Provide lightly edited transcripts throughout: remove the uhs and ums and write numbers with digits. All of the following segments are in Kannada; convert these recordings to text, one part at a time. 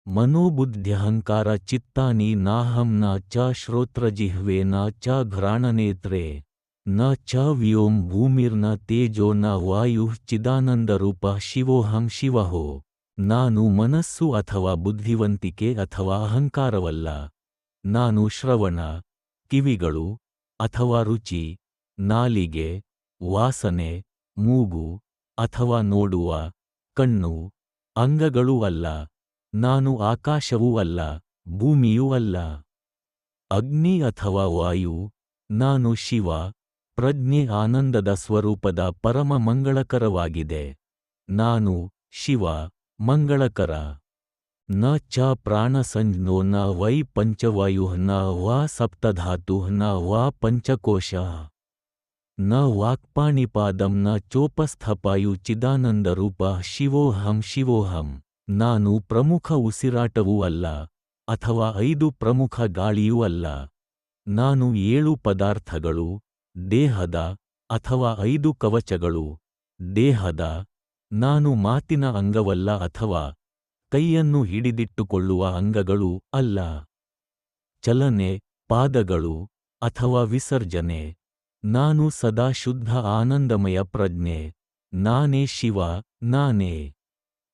मनोबुद्ध्यहंकार चित्तानि नाहं न च श्रोत्रजिह्वे न च घ्राणनेत्रे न च व्योम भूमिर्न तेजो न वायुಃ ಚಿದಾನಂದರೂಪ ಶಿವೋಹಂ ಶಿವಹೋ. ನಾನು ಮನಸ್ಸು ಅಥವಾ ಬುದ್ಧಿವಂತಿಕೆ ಅಥವಾ ಅಹಂಕಾರವಲ್ಲ. ನಾನು ಶ್ರವಣ, ಕಿವಿಗಳು, ಅಥವಾ ರುಚಿ, ನಾಲಿಗೆ, ವಾಸನೆ, ಮೂಗು, ಅಥವಾ ನೋಡುವ, ಕಣ್ಣು, ಅಂಗಗಳೂ ಅಲ್ಲ. ನಾನು ಆಕಾಶವೂ ಅಲ್ಲ, ಭೂಮಿಯೂ ಅಲ್ಲ. ಅಗ್ನಿ ಅಥವಾ ವಾಯು. ನಾನು ಶಿವ, ಪ್ರಜ್ಞೆ ಆನಂದದ ಸ್ವರೂಪದ ಪರಮ ಮಂಗಳಕರವಾಗಿದೆ. ನಾನು ಶಿವ, ಮಂಗಳಕರ. ನ ಚ ಪ್ರಾಣಸಂಜ್ಞೋ ನ ವೈ ಪಂಚವಾಯುಃ ನ ವಾ ಸಪ್ತಧಾತುಃ ನ ವಾ ಪಂಚಕೋಶಃ ನ ವಾಕ್ಪಾಣಿಪಾದಂ ನ ಚೋಪಸ್ಥಪಾಯು ಚಿದಾನಂದರೂಪ ಶಿವೋಹಂ ಶಿವೋಹಂ. ನಾನು ಪ್ರಮುಖ ಉಸಿರಾಟವೂ ಅಲ್ಲ, ಅಥವಾ 5 ಪ್ರಮುಖ ಗಾಳಿಯೂ ಅಲ್ಲ. ನಾನು 7 ಪದಾರ್ಥಗಳು, ದೇಹದ, ಅಥವಾ 5 ಕವಚಗಳು, ದೇಹದ. ನಾನು ಮಾತಿನ ಅಂಗವಲ್ಲ ಅಥವಾ ಕೈಯನ್ನು ಹಿಡಿದಿಟ್ಟುಕೊಳ್ಳುವ ಅಂಗಗಳು ಅಲ್ಲ. ಚಲನೆ, ಪಾದಗಳು, ಅಥವಾ ವಿಸರ್ಜನೆ. ನಾನು ಸದಾ ಶುದ್ಧ ಆನಂದಮಯ ಪ್ರಜ್ಞೆ. ನಾನೇ ಶಿವ, ನಾನೇ.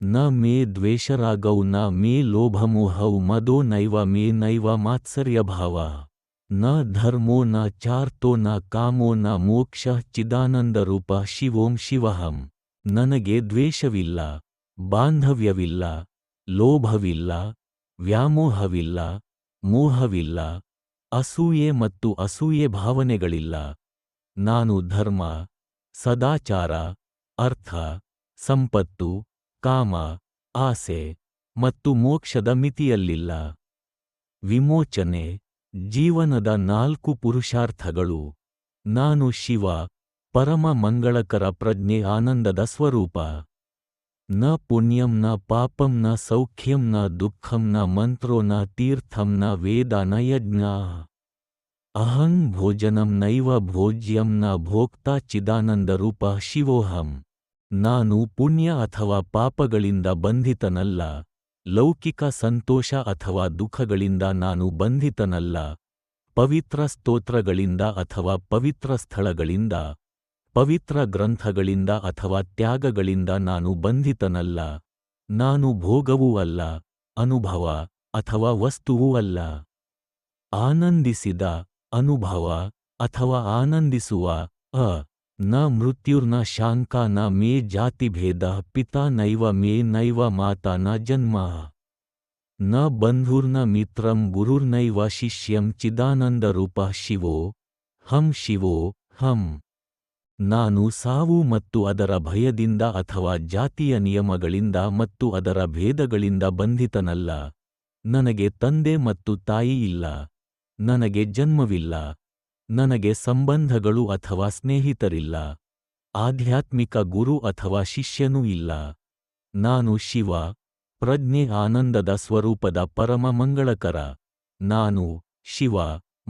ನ ಮೇ ದ್ವೇಷರಾಗೌ ನ ಮೇ ಲೋಭಮೋಹೌ ಮದೋ ನೈವ ಮೇ ನೈವ ಮಾತ್ಸರ್ಯಭಾವ ನ ಧರ್ಮೋ ನ ಚಾರ್ಥೋ ನ ಕಾಮೋ ನ ಮೋಕ್ಷಃ ಚಿದಾನಂದರೂಪ ಶಿವೋಂ ಶಿವಹಂ. ನನಗೆ ದ್ವೇಷವಿಲ್ಲ, ಬಾಂಧವ್ಯವಿಲ್ಲ, ಲೋಭವಿಲ್ಲ, ವ್ಯಾಮೋಹವಿಲ್ಲ, ಮೋಹವಿಲ್ಲ, ಅಸೂಯೆ ಮತ್ತು ಅಸೂಯೆ ಭಾವನೆಗಳಿಲ್ಲ. ನಾನು ಧರ್ಮ, ಸದಾಚಾರ, ಅರ್ಥ, ಸಂಪತ್ತು, ಕಾಮ, ಆಸೆ ಮತ್ತು ಮೋಕ್ಷದ ಮಿತಿಯಲ್ಲಿಲ್ಲ. ವಿಮೋಚನೆ, ಜೀವನದ 4 ಪುರುಷಾರ್ಥಗಳು. ನಾನು ಶಿವ, ಪರಮ ಮಂಗಳಕರ ಪ್ರಜ್ಞೆ ಆನಂದದ ಸ್ವರೂಪ. ನ ಪುಣ್ಯಂ ನ ಪಾಪಂ ನ ಸೌಖ್ಯಂ ನ ದುಃಖಂ ನ ಮಂತ್ರೋ ನ ತೀರ್ಥಂ ನ ವೇದ ನ ಯಜ್ಞ. ಅಹಂ ಭೋಜನಂ ನೈವ ಭೋಜ್ಯಂ ನ ಭೋಕ್ತಾ ಚಿದಾನಂದರೂಪ ಶಿವೋಹಂ. ನಾನು ಪುಣ್ಯ ಅಥವಾ ಪಾಪಗಳಿಂದ ಬಂಧಿತನಲ್ಲ. ಲೌಕಿಕ ಸಂತೋಷ ಅಥವಾ ದುಃಖಗಳಿಂದ ನಾನು ಬಂಧಿತನಲ್ಲ. ಪವಿತ್ರ ಸ್ತೋತ್ರಗಳಿಂದ ಅಥವಾ ಪವಿತ್ರ ಸ್ಥಳಗಳಿಂದ, ಪವಿತ್ರ ಗ್ರಂಥಗಳಿಂದ ಅಥವಾ ತ್ಯಾಗಗಳಿಂದ ನಾನು ಬಂಧಿತನಲ್ಲ. ನಾನು ಭೋಗವೂ ಅಲ್ಲ, ಅನುಭವ ಅಥವಾ ವಸ್ತುವೂ ಅಲ್ಲ. ಆನಂದಿಸಿದ, ಅನುಭವ ಅಥವಾ ಆನಂದಿಸುವ. ನ ಮೃತ್ಯುರ್ನ ಶಾಂಕಾ ನ ಮೇ ಜಾತಿಭೇದ ಪಿತಾ ನೈವ ಮೇ ನೈವ ಮಾತಾ ನ ಜನ್ಮ ನ ಬಂಧುರ್ನ ಮಿತ್ರಂ ಗುರುರ್ನೈವ ಶಿಷ್ಯಂ ಚಿದಾನಂದರೂಪ ಶಿವೋ ಹಂ ಶಿವೋ ಹಂ. ನಾನು ಸಾವು ಮತ್ತು ಅದರ ಭಯದಿಂದ ಅಥವಾ ಜಾತಿಯ ನಿಯಮಗಳಿಂದ ಮತ್ತು ಅದರ ಭೇದಗಳಿಂದ ಬಂಧಿತನಲ್ಲ. ನನಗೆ ತಂದೆ ಮತ್ತು ತಾಯಿ ಇಲ್ಲ. ನನಗೆ ಜನ್ಮವಿಲ್ಲ. ನನಗೆ ಸಂಬಂಧಗಳು ಅಥವಾ ಸ್ನೇಹಿತರಿಲ್ಲ. ಆಧ್ಯಾತ್ಮಿಕ ಗುರು ಅಥವಾ ಶಿಷ್ಯನೂ ಇಲ್ಲ. ನಾನು ಶಿವ, ಪ್ರಜ್ಞೆ ಆನಂದದ ಸ್ವರೂಪದ ಪರಮ ಮಂಗಳಕರ. ನಾನು ಶಿವ,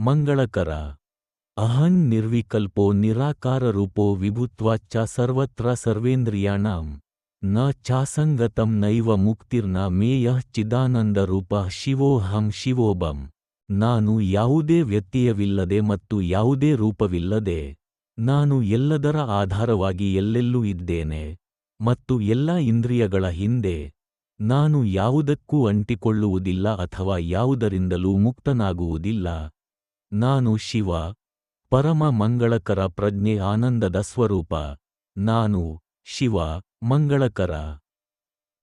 ಮಂಗಳಕರ. ಅಹಂ ನಿರ್ವಿಕಲ್ಪೋ ನಿರಾಕಾರರೂಪೋ ವಿಭುತ್ವಾಚ್ಚ ಸರ್ವತ್ರ ಸರ್ವೇಂದ್ರಿಯಾಣಾಂ ನ ಚಾಸಂಗತಂ ನೈವ ಮುಕ್ತಿರ್ನ ಮೇ ಯಃ ಚಿದಾನಂದರೂಪ ಶಿವೋಹಂ ಶಿವೋಬಂ. ನಾನು ಯಾವುದೇ ವ್ಯತ್ಯಯವಿಲ್ಲದೆ ಮತ್ತು ಯಾವುದೇ ರೂಪವಿಲ್ಲದೆ, ನಾನು ಎಲ್ಲದರ ಆಧಾರವಾಗಿ ಎಲ್ಲೆಲ್ಲೂ ಇದ್ದೇನೆ ಮತ್ತು ಎಲ್ಲಾ ಇಂದ್ರಿಯಗಳ ಹಿಂದೆ. ನಾನು ಯಾವುದಕ್ಕೂ ಅಂಟಿಕೊಳ್ಳುವುದಿಲ್ಲ ಅಥವಾ ಯಾವುದರಿಂದಲೂ ಮುಕ್ತನಾಗುವುದಿಲ್ಲ. ನಾನು ಶಿವ, ಪರಮ ಮಂಗಳಕರ ಪ್ರಜ್ಞೆ ಆನಂದದ ಸ್ವರೂಪ. ನಾನು ಶಿವ, ಮಂಗಳಕರ.